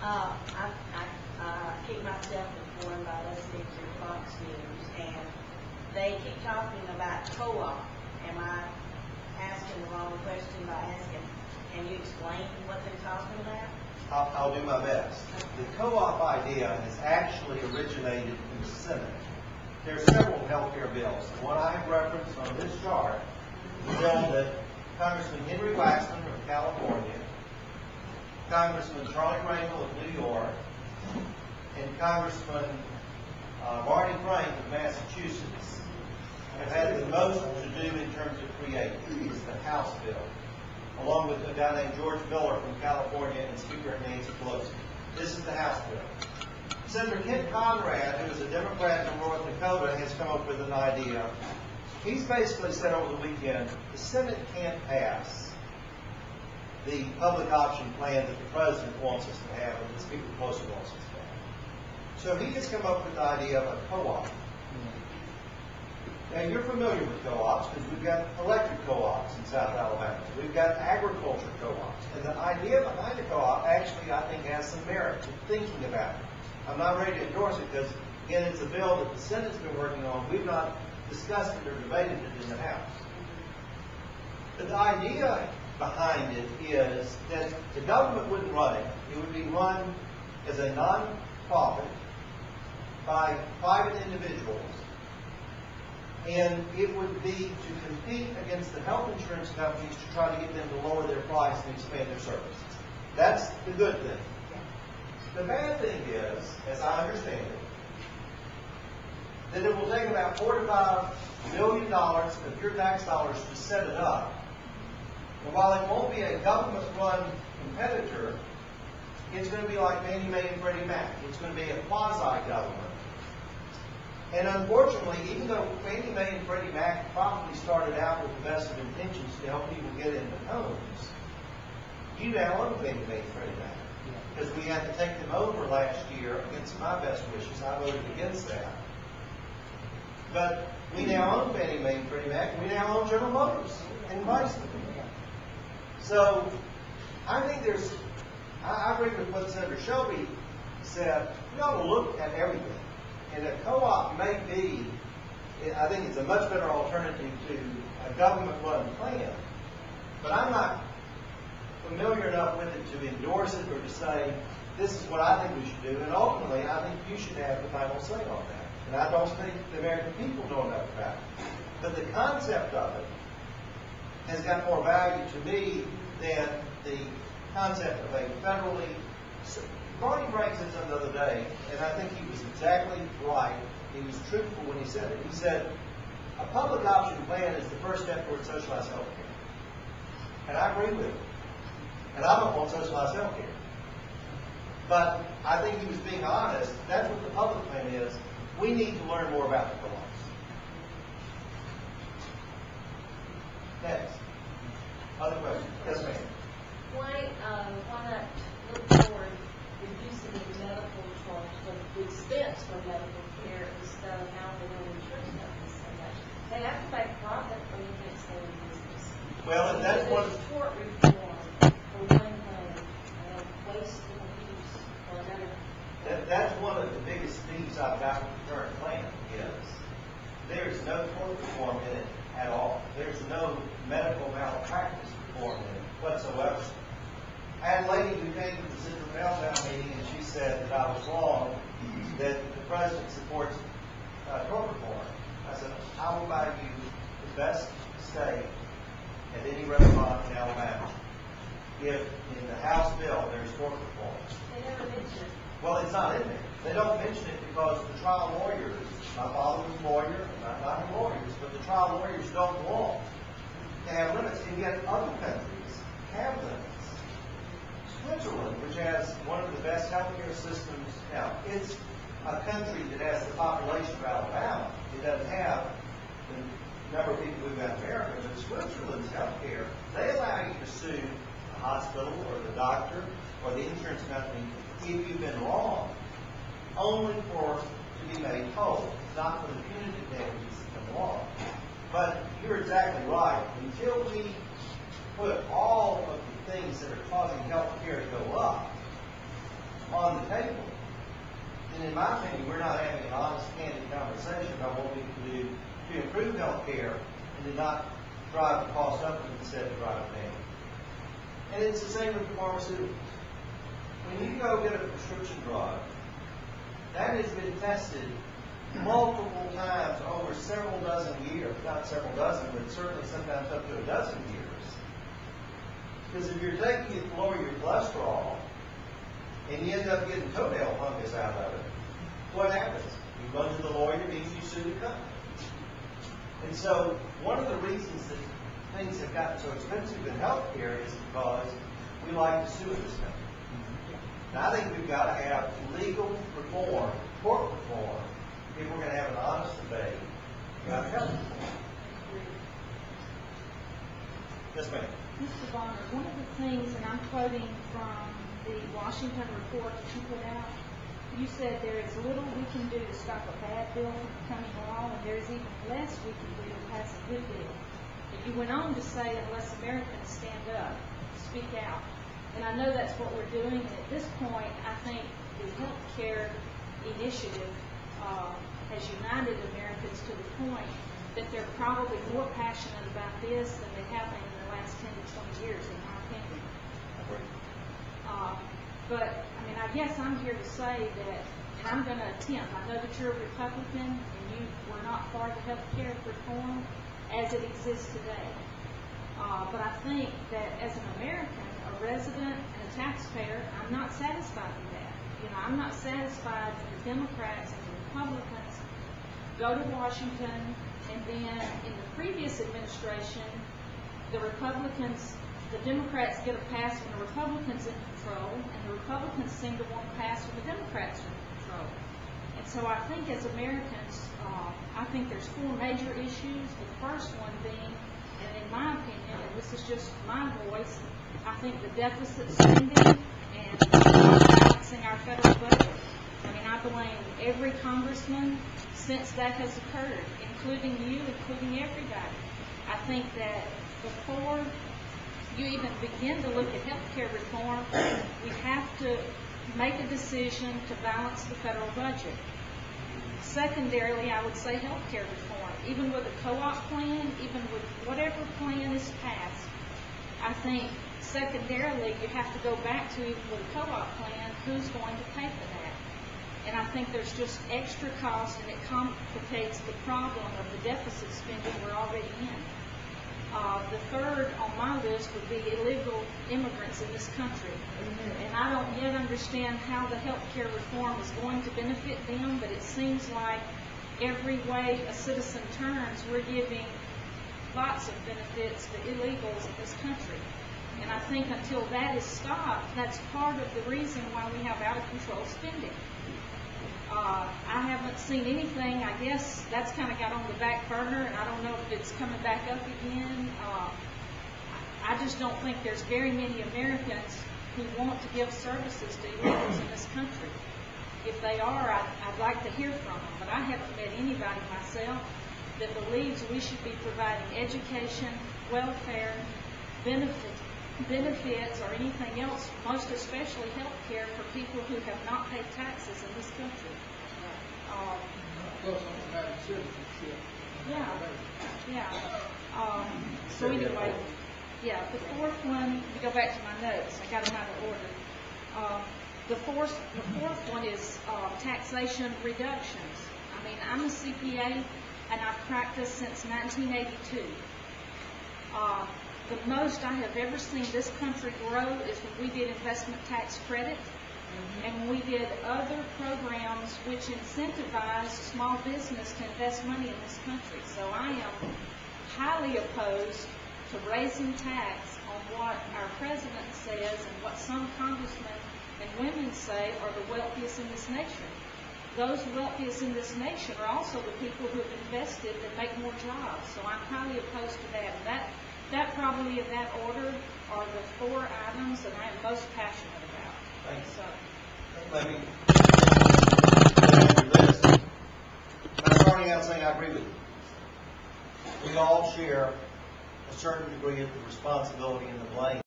I keep myself informed by listening to Fox News, and they keep talking about co-op. Am I asking the wrong question by asking, can you explain what they're talking about? I'll do my best. The co-op idea has actually originated in the Senate. There are several health care bills. The one I have referenced on this chart is the bill that Congressman Millry1 from California, Congressman Charlie Rangel of New York, and Congressman Barney Frank of Massachusetts have had the most to do in terms of creating. It's the House bill, along with a guy named George Miller from California and Speaker Nancy Pelosi. This is the House bill. Senator Kent Conrad, who is a Democrat from North Dakota, has come up with an idea. He's basically said over the weekend, the Senate can't pass the public option plan that the President wants us to have and that Speaker Pelosi wants us to have. So he has come up with the idea of a co-op. Now, you're familiar with co-ops because we've got electric co-ops in South Alabama. We've got agriculture co-ops. And the idea behind the co-op actually, I think, has some merit to thinking about it. I'm not ready to endorse it because, again, it's a bill that the Senate's been working on. We've not discussed it or debated it in the House. But the idea behind it is that the government wouldn't run it. It would be run as a non-profit by private individuals. And it would be to compete against the health insurance companies to try to get them to lower their price and expand their services. That's the good thing. The bad thing is, as I understand it, that it will take about $4 to $5 million of your tax dollars to set it up. And while it won't be a government-run competitor, it's going to be like Fannie Mae and Freddie Mac. It's going to be a quasi-government. And unfortunately, even though Fannie Mae and Freddie Mac probably started out with the best of intentions to help people get into homes, you now own Fannie Mae and Freddie Mac. Because we had to take them over last year against my best wishes. I voted against that. But we now own Fannie Mae and Freddie Mac, and we now own General Motors and Chrysler. So I think I agree with what Senator Shelby said. We ought to look at everything. And a co-op may be, I think it's a much better alternative to a government-run plan. But I'm not familiar enough with it to endorse it or to say, this is what I think we should do. And ultimately, I think you should have the final say on that. And I don't think the American people know enough about it. But the concept of it has got more value to me than the concept of a federally... Barney Frank said something the other day, and I think he was exactly right. He was truthful when he said it. He said, a public option plan is the first step towards socialized health care. And I agree with him. And I don't want socialized health care. But I think he was being honest. That's what the public plan is. We need to learn more about the co-ops. Next. Other questions? Yes, ma'am. Why not look forward reducing the medical costs, the expense for medical care instead of how the insurance companies so much? They have to make profit when you can't stay in business. Well, and that's one of the tort reform for one thing, wasteful use for another. That's one of the biggest things I've got with the current plan is there's no tort reform in it at all. There's no medical malpractice reform in it whatsoever. I had a lady who came to the Central Downtown meeting and she said that I was wrong, that the President supports tort reform. I said, I will buy you the best steak at any restaurant in Alabama if in the House bill there's tort reform. They never mention it. Well, it's not in there. They don't mention it because the trial lawyers, my father was a lawyer, not lawyers, but the trial lawyers don't want to have limits, and yet other countries have limits. Switzerland, which has one of the best healthcare systems, now it's a country that has the population of Alabama. It doesn't have the number of people we've got in America, but Switzerland's healthcare, they allow you to sue the hospital or the doctor or the insurance company if you've been wrong, only for to be made whole, not for the punitive damages that come along. But you're exactly right. Until we put all of the things that are causing health care to go up on in my opinion, we're not having an honest, candid conversation about what we can do to improve health care and to not drive the cost up instead of drive it down. And it's the same with pharmaceuticals. When you go get a prescription drug, that has been tested multiple times over several dozen years, not several dozen, but certainly sometimes up to a dozen years. Because if you're taking it to lower your cholesterol, and you end up getting toenail fungus out of it, what happens? You go to the lawyer and you sue the company. And so one of the reasons that things have gotten so expensive in healthcare is because we like to sue this country. And I think we've got to have legal reform, court reform, if we're going to have an honest debate about health reform. Yes, ma'am. Mr. Bonner, one of the things, and I'm quoting from the Washington report that you put out, you said there is little we can do to stop a bad bill from becoming law, and there is even less we can do to pass a good bill. And you went on to say, unless Americans stand up, speak out. And I know that's what we're doing, and at this point, I think the health care initiative has united Americans to the point that they're probably more passionate about this than they have been in the last 10 to 20 years, in my opinion. But, I mean, I guess I'm here to say that, and I'm going to attempt, I know that you're a Republican, and you were not for the health care reform as it exists today. But I think that as an American, a resident, and a taxpayer, I'm not satisfied with that. You know, I'm not satisfied that the Democrats and the Republicans go to Washington, and then in the previous administration, the Democrats get a pass when the Republicans in control, and the Republicans seem to want to pass when the Democrats are in control. And so I think as Americans, I think there's four major issues. The first one being, and in my opinion, and this is just my voice, I think the deficit spending and balancing our federal budget. I mean, I blame every congressman since that has occurred, including you, including everybody. I think that before you even begin to look at health care reform, we have to make a decision to balance the federal budget. Secondarily, I would say health care reform. Even with a co-op plan, even with whatever plan is passed, I think secondarily you have to go back to, even with a co-op plan, who's going to pay for that. And I think there's just extra cost, and it complicates the problem of the deficit spending we're already in. The third on my list would be illegal immigrants in this country. And I don't yet understand how the health care reform is going to benefit them, but it seems like every way a citizen turns, we're giving lots of benefits to illegals in this country. And I think until that is stopped, that's part of the reason why we have out-of-control spending. I haven't seen anything. I guess that's kind of got on the back burner, and I don't know if it's coming back up again. I just don't think there's very many Americans who want to give services to illegals in this country. If they are, I'd like to hear from them, but I haven't met anybody myself that believes we should be providing education, welfare, benefits, or anything else, most especially health care for people who have not paid taxes in this country. Plus, automatic citizenship. Yeah. So anyway, yeah, the fourth one, to go back to my notes, I got them out of order. The fourth one is taxation reductions. I mean, I'm a CPA, and I've practiced since 1982. The most I have ever seen this country grow is when we did investment tax credit, and when we did other programs which incentivize small business to invest money in this country. So I am highly opposed to raising tax on what our president says and what some congressmen and women say are the wealthiest in this nation. Those wealthiest in this nation are also the people who have invested that make more jobs. So I'm highly opposed to that. And that probably in that order are the four items that I am most passionate about. Thanks. So, Let me answer this. I'm starting out saying I agree with you. We all share a certain degree of the responsibility and the blame